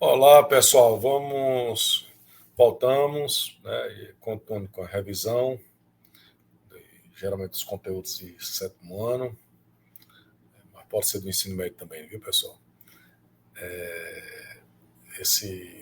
Olá, pessoal. Voltamos, né, contando com a revisão, geralmente dos conteúdos de sétimo ano, mas pode ser do ensino médio também, viu, pessoal?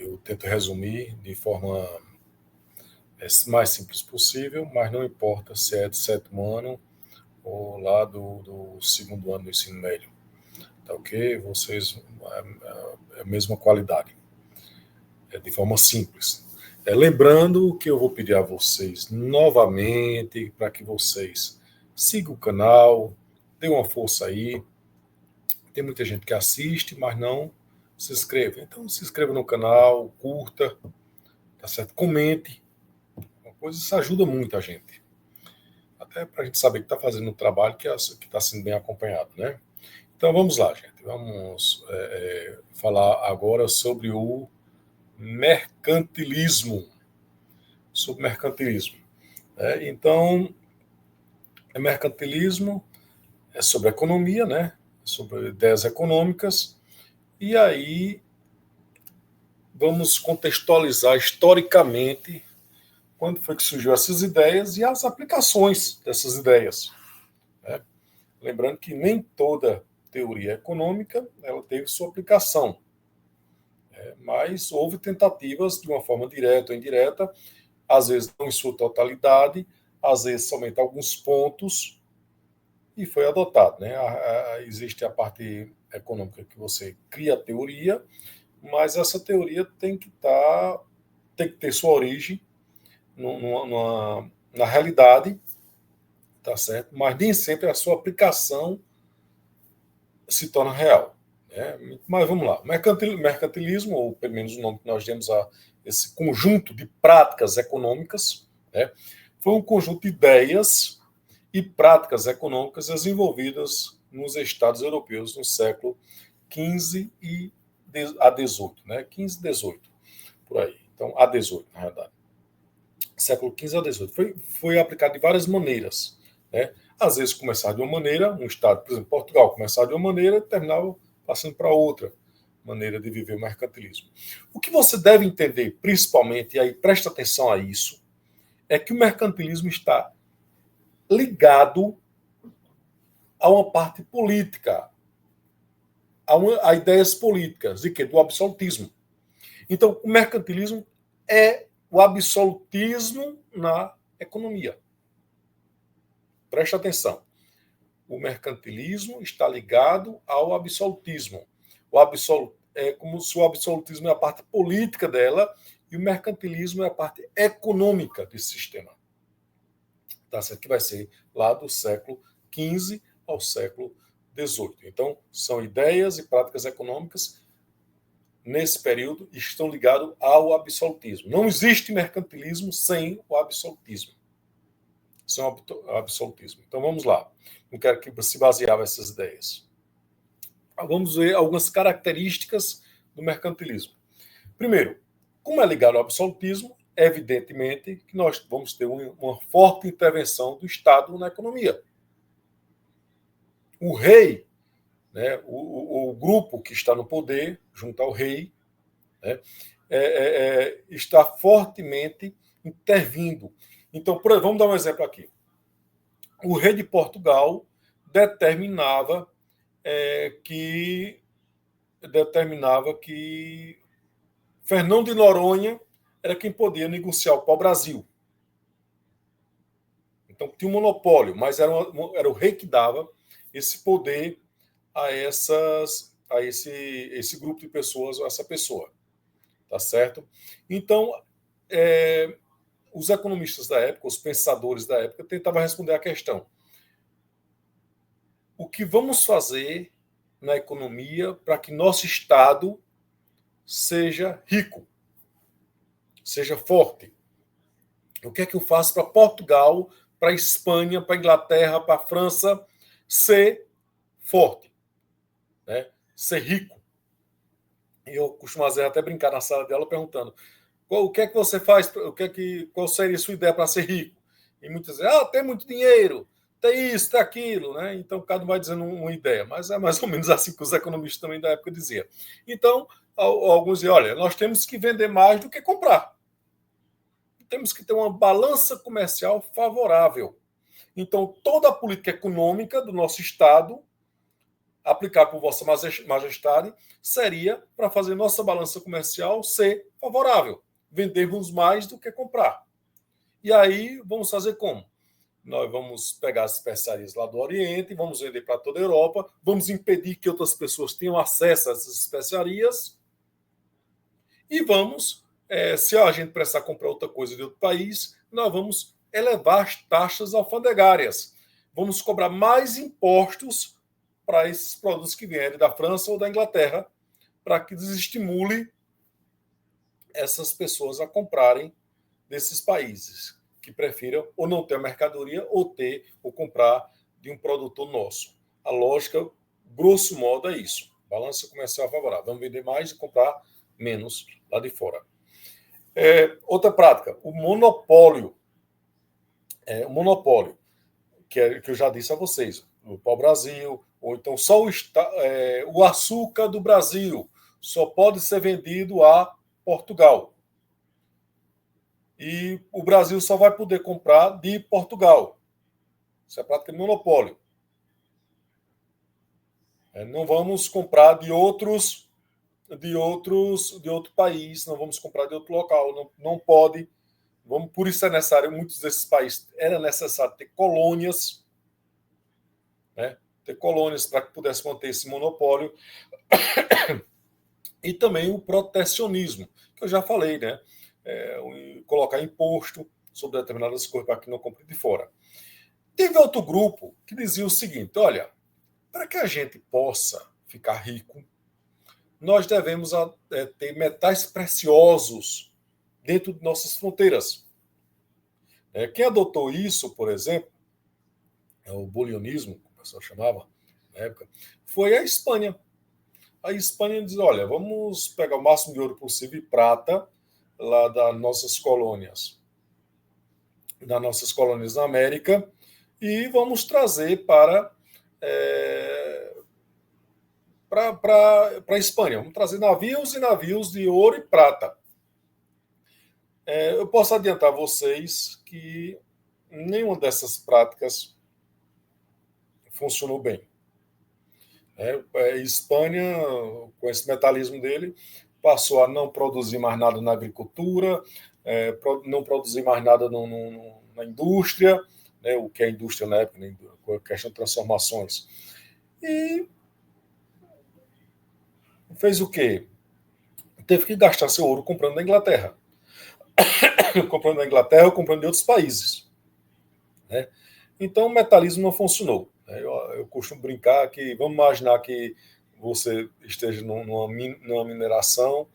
Eu tento resumir de forma mais simples possível, mas não importa se é de sétimo ano ou lá do segundo ano do ensino médio, tá ok? Vocês, é a mesma qualidade, de forma simples. Lembrando que eu vou pedir a vocês novamente para que vocês sigam o canal, dê uma força aí. Tem muita gente que assiste, mas não se inscreve. Então se inscreva no canal, curta, tá certo? Comente. Uma coisa, isso ajuda muito a gente. Até para a gente saber que está fazendo um trabalho que está sendo bem acompanhado, né? Então vamos lá, gente. Vamos falar agora sobre o mercantilismo. Sobre mercantilismo. Então, mercantilismo é sobre economia, né? Sobre ideias econômicas. E aí vamos contextualizar historicamente quando foi que surgiu essas ideias e as aplicações dessas ideias. Né? Lembrando que nem toda teoria econômica ela teve sua aplicação, mas houve tentativas de uma forma direta ou indireta, às vezes não em sua totalidade, às vezes somente alguns pontos, e foi adotado. Né? Existe a parte econômica que você cria a teoria, mas essa teoria tem que ter sua origem na realidade, tá certo? Mas nem sempre a sua aplicação se torna real. Né? Mas vamos lá. Mercantilismo, ou pelo menos o nome que nós demos a esse conjunto de práticas econômicas, né? Foi um conjunto de ideias e práticas econômicas desenvolvidas nos estados europeus no século XV a XVIII, né? 15 e XVIII, por aí. Então, a XVIII, na verdade. Século XV a XVIII. Foi aplicado de várias maneiras. Né? Às vezes começava de uma maneira, um estado, por exemplo, Portugal, começava de uma maneira e terminava passando para outra maneira de viver o mercantilismo. O que você deve entender, principalmente, e aí presta atenção a isso, é que o mercantilismo está ligado a uma parte política, a ideias políticas, de quê? Do absolutismo. Então, o mercantilismo é o absolutismo na economia. Preste atenção. O mercantilismo está ligado ao absolutismo. É como se o absolutismo é a parte política dela e o mercantilismo é a parte econômica desse sistema. Tá certo? Que vai ser lá do século XV ao século XVIII. Então, são ideias e práticas econômicas nesse período estão ligados ao absolutismo. Não existe mercantilismo sem o absolutismo. Sem o absolutismo. Então, vamos lá. Não quero que se baseava essas ideias. Vamos ver algumas características do mercantilismo. Primeiro, como é ligado ao absolutismo, evidentemente que nós vamos ter uma forte intervenção do Estado na economia. O rei, né, o grupo que está no poder, junto ao rei, né, está fortemente intervindo. Então, vamos dar um exemplo aqui. O rei de Portugal determinava que Fernão de Noronha era quem podia negociar o pau-brasil. Então tinha um monopólio, mas era o rei que dava esse poder a esse grupo de pessoas, a essa pessoa. Tá certo? Então, os economistas da época, os pensadores da época, tentavam responder à questão: o que vamos fazer na economia para que nosso Estado seja rico, seja forte? O que é que eu faço para Portugal, para Espanha, para Inglaterra, para França ser forte, né? Ser rico? E eu costumo até brincar na sala dela perguntando: o que é que você faz? Qual seria a sua ideia para ser rico? E muitos dizem: ter muito dinheiro, tem isso, tem aquilo, né? Então, cada um vai dizendo uma ideia, mas é mais ou menos assim que os economistas também da época diziam. Então, alguns diziam, olha, nós temos que vender mais do que comprar. Temos que ter uma balança comercial favorável. Então, toda a política econômica do nosso Estado, aplicada por Vossa Majestade, seria para fazer nossa balança comercial ser favorável. Vendermos mais do que comprar. E aí, vamos fazer como? Nós vamos pegar as especiarias lá do Oriente, vamos vender para toda a Europa, vamos impedir que outras pessoas tenham acesso a essas especiarias e vamos, se a gente precisar comprar outra coisa de outro país, nós vamos elevar as taxas alfandegárias. Vamos cobrar mais impostos para esses produtos que vierem da França ou da Inglaterra, para que desestimule essas pessoas a comprarem desses países que prefiram ou não ter a mercadoria ou comprar de um produtor nosso. A lógica, grosso modo, é isso. Balança comercial favorável. Vamos vender mais e comprar menos lá de fora. Outra prática, o monopólio. O monopólio, que eu já disse a vocês, o pau-brasil, ou então só o açúcar do Brasil só pode ser vendido a Portugal. E o Brasil só vai poder comprar de Portugal. Isso é prática de monopólio. Não vamos comprar de outro país, não vamos comprar de outro local, não pode. Por isso é necessário, muitos desses países era necessário ter colônias, né? Ter colônias para que pudesse manter esse monopólio. E também o protecionismo, que eu já falei, né? Colocar imposto sobre determinadas coisas para que não compre de fora. Teve outro grupo que dizia o seguinte: olha, para que a gente possa ficar rico, nós devemos ter metais preciosos dentro de nossas fronteiras. Quem adotou isso, por exemplo, o bulionismo, que o pessoal chamava na época, foi a Espanha. A Espanha diz: olha, vamos pegar o máximo de ouro possível e prata lá das nossas colônias na América e vamos trazer para a Espanha. Vamos trazer navios e navios de ouro e prata. Eu posso adiantar a vocês que nenhuma dessas práticas funcionou bem. A Espanha, com esse metalismo dele, passou a não produzir mais nada na agricultura, não produzir mais nada na indústria, né, o que é a indústria na época, né, com a questão de transformações. E fez o quê? Teve que gastar seu ouro comprando na Inglaterra. Comprando na Inglaterra ou comprando de outros países. Né? Então o metalismo não funcionou. Eu costumo brincar que, vamos imaginar que você esteja numa mineração,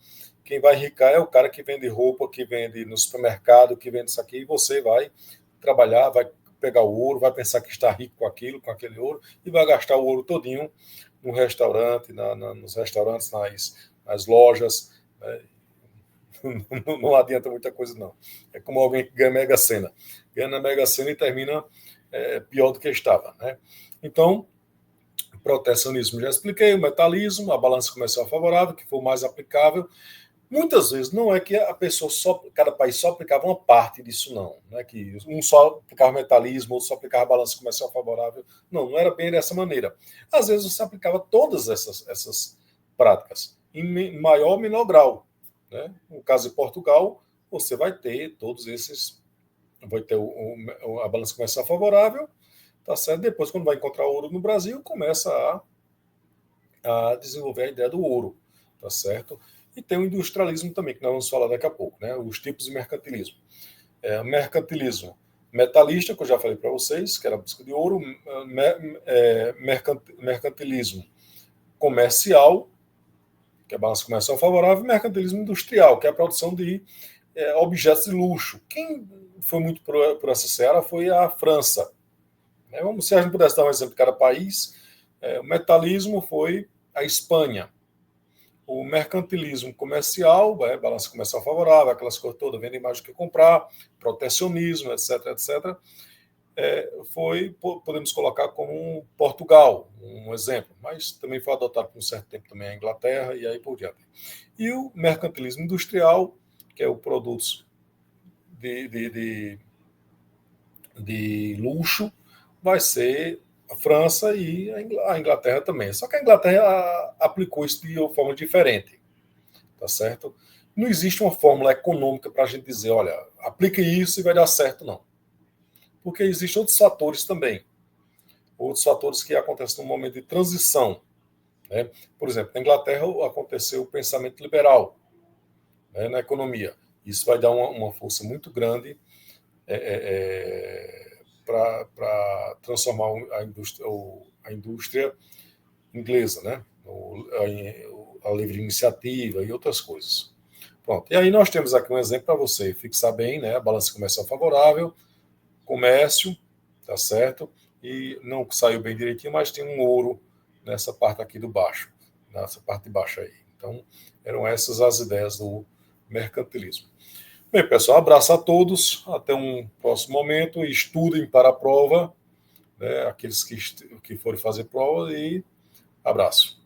quem vai enricar é o cara que vende roupa, que vende no supermercado, que vende isso aqui, e você vai trabalhar, vai pegar o ouro, vai pensar que está rico com aquilo, com aquele ouro, e vai gastar o ouro todinho no restaurante, nos restaurantes, nas lojas. Né? Não adianta muita coisa, não. É como alguém que ganha Mega Sena. Ganha na Mega Sena e termina pior do que estava. Né? Então, protecionismo já expliquei, o metalismo, a balança comercial favorável, que for mais aplicável. Muitas vezes não é que a pessoa cada país só aplicava uma parte disso, não. Não é que um só aplicava metalismo, outro só aplicava balança comercial favorável. Não era bem dessa maneira. Às vezes você aplicava todas essas práticas, em maior ou menor grau. Né? No caso de Portugal, você vai ter todos esses. Vai ter a balança comercial favorável, tá certo? Depois, quando vai encontrar ouro no Brasil, começa a desenvolver a ideia do ouro, tá certo? E tem o industrialismo também, que nós vamos falar daqui a pouco, né? Os tipos de mercantilismo. Mercantilismo metalista, que eu já falei para vocês, que era a busca de ouro, mercantilismo comercial, que é a balança comercial favorável, e mercantilismo industrial, que é a produção de objetos de luxo. Quem foi muito por essa seara foi a França. Se a gente pudesse dar um exemplo de cada país, o metalismo foi a Espanha. O mercantilismo comercial, balança comercial favorável, aquelas coisas todas, vendem mais do que comprar, protecionismo, etc, etc. podemos colocar como Portugal, um exemplo, mas também foi adotado por um certo tempo também a Inglaterra e aí por diante. E o mercantilismo industrial, que é o produtos de luxo, vai ser a França e a Inglaterra também. Só que a Inglaterra aplicou isso de uma forma diferente, tá certo? Não existe uma fórmula econômica para a gente dizer, olha, aplique isso e vai dar certo, não. Porque existem outros fatores também. Outros fatores que acontecem no momento de transição. Né? Por exemplo, na Inglaterra aconteceu o pensamento liberal, né, na economia. Isso vai dar uma força muito grande para transformar a indústria inglesa, né? A livre iniciativa e outras coisas. Pronto. E aí nós temos aqui um exemplo para você fixar bem, né? A balança comercial favorável, comércio, tá certo? E não saiu bem direitinho, mas tem um ouro nessa parte aqui do baixo, nessa parte de baixo aí. Então, eram essas as ideias do mercantilismo. Bem, pessoal, abraço a todos, até um próximo momento, estudem para a prova, né, aqueles que forem fazer prova, e abraço.